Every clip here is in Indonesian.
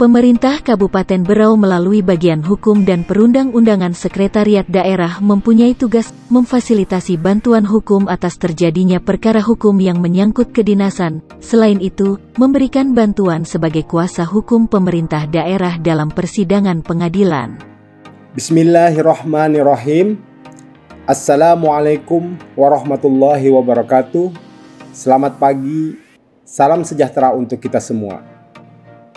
Pemerintah Kabupaten Berau melalui Bagian Hukum dan Perundang-undangan Sekretariat Daerah mempunyai tugas memfasilitasi bantuan hukum atas terjadinya perkara hukum yang menyangkut kedinasan. Selain itu, memberikan bantuan sebagai kuasa hukum pemerintah daerah dalam persidangan pengadilan. Bismillahirrahmanirrahim. Assalamualaikum warahmatullahi wabarakatuh. Selamat pagi, salam sejahtera untuk kita semua.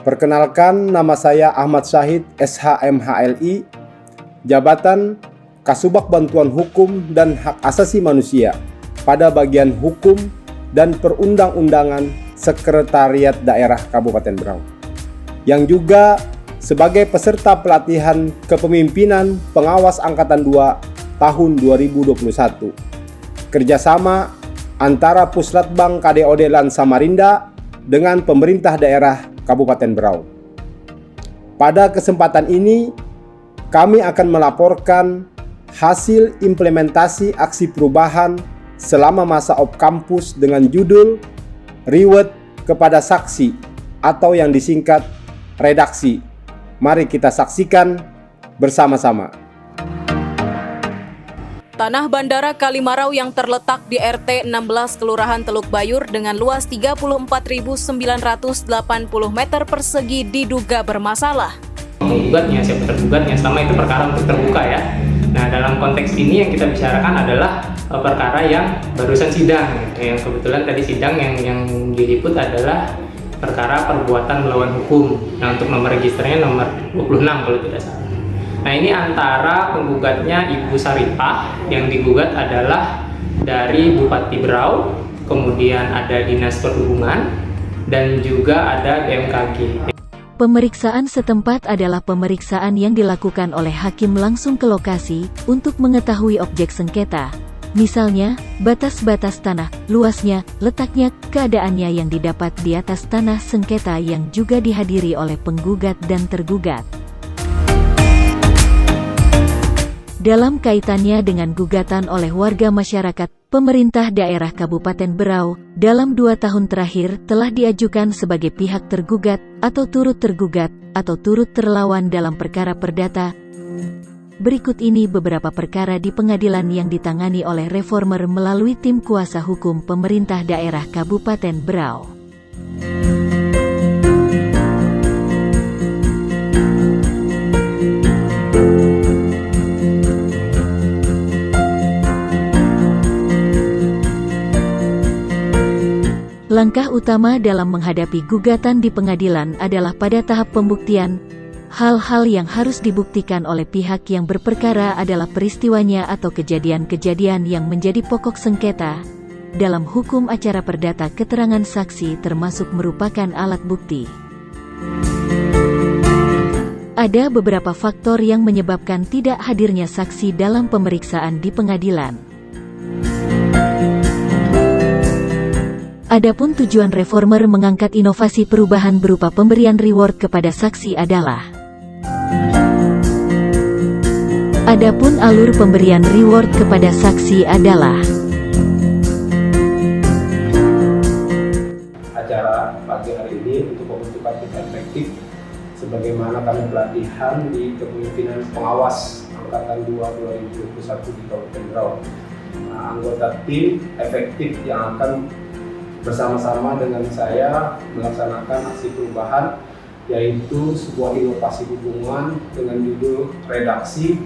Perkenalkan, nama saya Ahmad Syahid, SHMHLI, Jabatan Kasubag Bantuan Hukum dan Hak Asasi Manusia pada Bagian Hukum dan Perundang-undangan Sekretariat Daerah Kabupaten Berau, yang juga sebagai peserta pelatihan kepemimpinan pengawas Angkatan 2 tahun 2021. Kerjasama antara Puslatbang KDOD Lan Samarinda dengan pemerintah daerah Kabupaten Berau. Pada kesempatan ini, kami akan melaporkan hasil implementasi aksi perubahan selama masa op kampus dengan judul Reward kepada Saksi atau yang disingkat redaksi. Mari kita saksikan bersama-sama. Tanah Bandara Kalimarau yang terletak di RT 16 Kelurahan Teluk Bayur dengan luas 34.980 meter persegi diduga bermasalah. Menggugatnya, siapa tergugatnya, selama itu perkara untuk terbuka ya. Nah, dalam konteks ini yang kita bicarakan adalah perkara yang barusan sidang. Yang kebetulan tadi sidang yang diliput adalah perkara perbuatan melawan hukum. Nah, untuk nomor registernya nomor 26 kalau tidak salah. Nah, ini antara penggugatnya Ibu Saripah, yang digugat adalah dari Bupati Berau, kemudian ada Dinas Perhubungan, dan juga ada BMKG. Pemeriksaan setempat adalah pemeriksaan yang dilakukan oleh hakim langsung ke lokasi untuk mengetahui objek sengketa. Misalnya, batas-batas tanah, luasnya, letaknya, keadaannya yang didapat di atas tanah sengketa yang juga dihadiri oleh penggugat dan tergugat. Dalam kaitannya dengan gugatan oleh warga masyarakat, pemerintah daerah Kabupaten Berau, dalam 2 tahun terakhir telah diajukan sebagai pihak tergugat, atau turut tergugat, atau turut terlawan dalam perkara perdata. Berikut ini beberapa perkara di pengadilan yang ditangani oleh reformer melalui tim kuasa hukum pemerintah daerah Kabupaten Berau. Langkah utama dalam menghadapi gugatan di pengadilan adalah pada tahap pembuktian. Hal-hal yang harus dibuktikan oleh pihak yang berperkara adalah peristiwanya atau kejadian-kejadian yang menjadi pokok sengketa. Dalam hukum acara perdata, keterangan saksi termasuk merupakan alat bukti. Ada beberapa faktor yang menyebabkan tidak hadirnya saksi dalam pemeriksaan di pengadilan. Adapun tujuan reformer mengangkat inovasi perubahan berupa pemberian reward kepada saksi adalah Adapun alur pemberian reward kepada saksi adalah Acara pagi hari ini untuk pembentukan tim efektif sebagaimana kami pelatihan di kepemimpinan pengawas Angkatan 2 2021 di Kabupaten Berau. Anggota tim efektif yang akan bersama-sama dengan saya melaksanakan aksi perubahan, yaitu sebuah inovasi hubungan dengan judul redaksi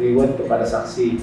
reward kepada saksi.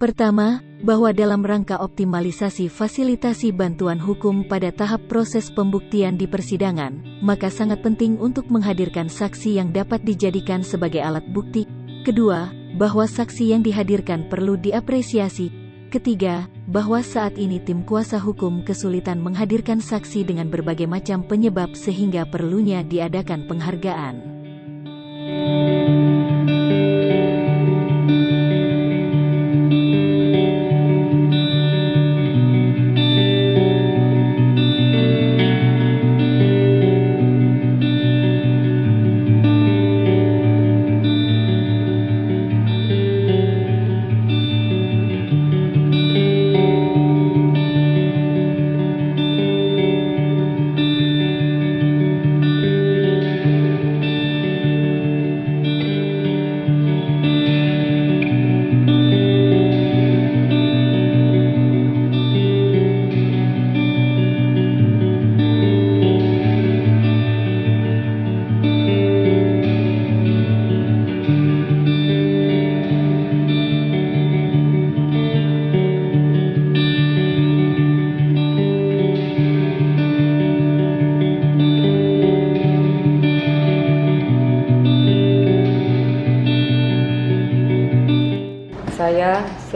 Pertama, bahwa dalam rangka optimalisasi fasilitasi bantuan hukum pada tahap proses pembuktian di persidangan, maka sangat penting untuk menghadirkan saksi yang dapat dijadikan sebagai alat bukti. Kedua, bahwa saksi yang dihadirkan perlu diapresiasi. Ketiga, bahwa saat ini tim kuasa hukum kesulitan menghadirkan saksi dengan berbagai macam penyebab sehingga perlunya diadakan penghargaan.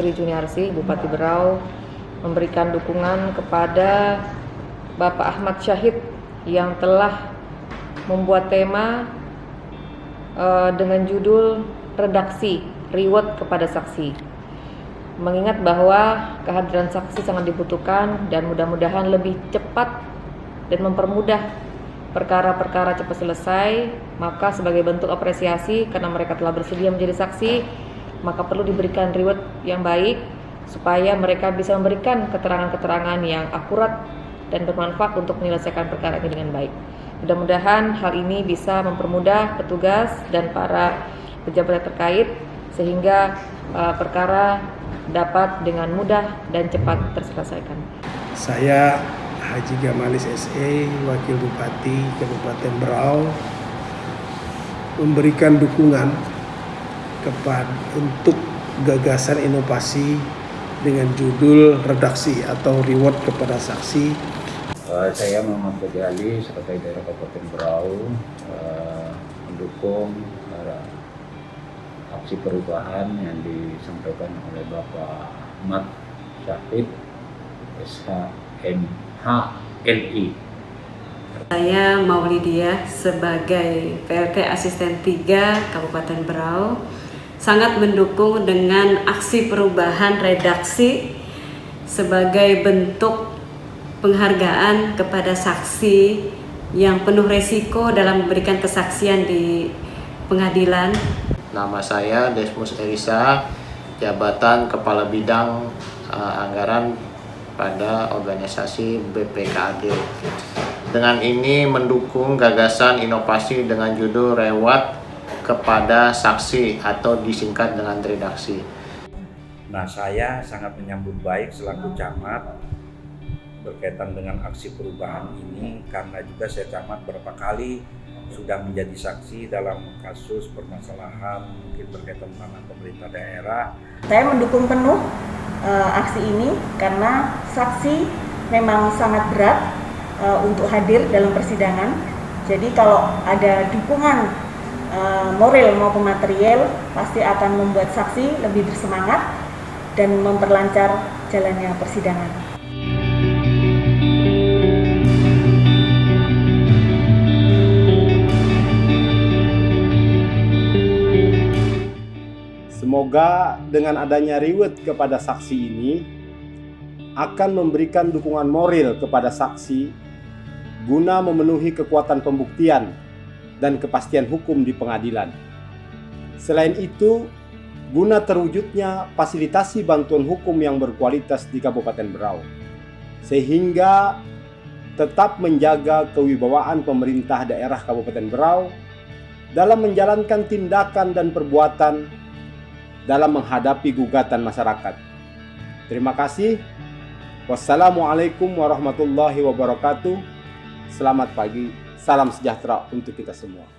Sri Juniarsi, Bupati Berau, memberikan dukungan kepada Bapak Ahmad Syahid yang telah membuat tema dengan judul Redaksi Reward kepada Saksi. Mengingat bahwa kehadiran saksi sangat dibutuhkan dan mudah-mudahan lebih cepat dan mempermudah perkara-perkara cepat selesai, maka sebagai bentuk apresiasi karena mereka telah bersedia menjadi saksi, maka perlu diberikan reward yang baik supaya mereka bisa memberikan keterangan-keterangan yang akurat dan bermanfaat untuk menyelesaikan perkara ini dengan baik. Mudah-mudahan hal ini bisa mempermudah petugas dan para pejabat terkait sehingga perkara dapat dengan mudah dan cepat terselesaikan. Saya Haji Gamalis SE, Wakil Bupati Kabupaten Berau, memberikan dukungan untuk gagasan inovasi dengan judul Redaksi atau Reward kepada Saksi. Saya Muhammad Budi Ali, Sekretaris Daerah Kabupaten Berau, mendukung aksi perubahan yang disampaikan oleh Bapak Ahmad Syahid, SHMHLI. Saya Maulidia sebagai PLT Asisten 3 Kabupaten Berau sangat mendukung dengan aksi perubahan redaksi sebagai bentuk penghargaan kepada saksi yang penuh resiko dalam memberikan kesaksian di pengadilan. Nama saya Desmus Elisa, jabatan Kepala Bidang Anggaran pada organisasi BPKAD. Dengan ini mendukung gagasan inovasi dengan judul Reward kepada Saksi atau disingkat dengan redaksi. Nah, saya sangat menyambut baik selaku camat berkaitan dengan aksi perubahan ini karena juga saya camat berapa kali sudah menjadi saksi dalam kasus permasalahan mungkin berkaitan dengan pemerintah daerah. Saya mendukung penuh aksi ini karena saksi memang sangat berat untuk hadir dalam persidangan. Jadi kalau ada dukungan moral maupun material pasti akan membuat saksi lebih bersemangat dan memperlancar jalannya persidangan. Semoga dengan adanya reward kepada saksi ini akan memberikan dukungan moral kepada saksi guna memenuhi kekuatan pembuktian dan kepastian hukum di pengadilan. Selain itu, guna terwujudnya fasilitasi bantuan hukum yang berkualitas di Kabupaten Berau, sehingga tetap menjaga kewibawaan pemerintah daerah Kabupaten Berau dalam menjalankan tindakan dan perbuatan dalam menghadapi gugatan masyarakat. Terima kasih. Wassalamualaikum warahmatullahi wabarakatuh. Selamat pagi, salam sejahtera untuk kita semua.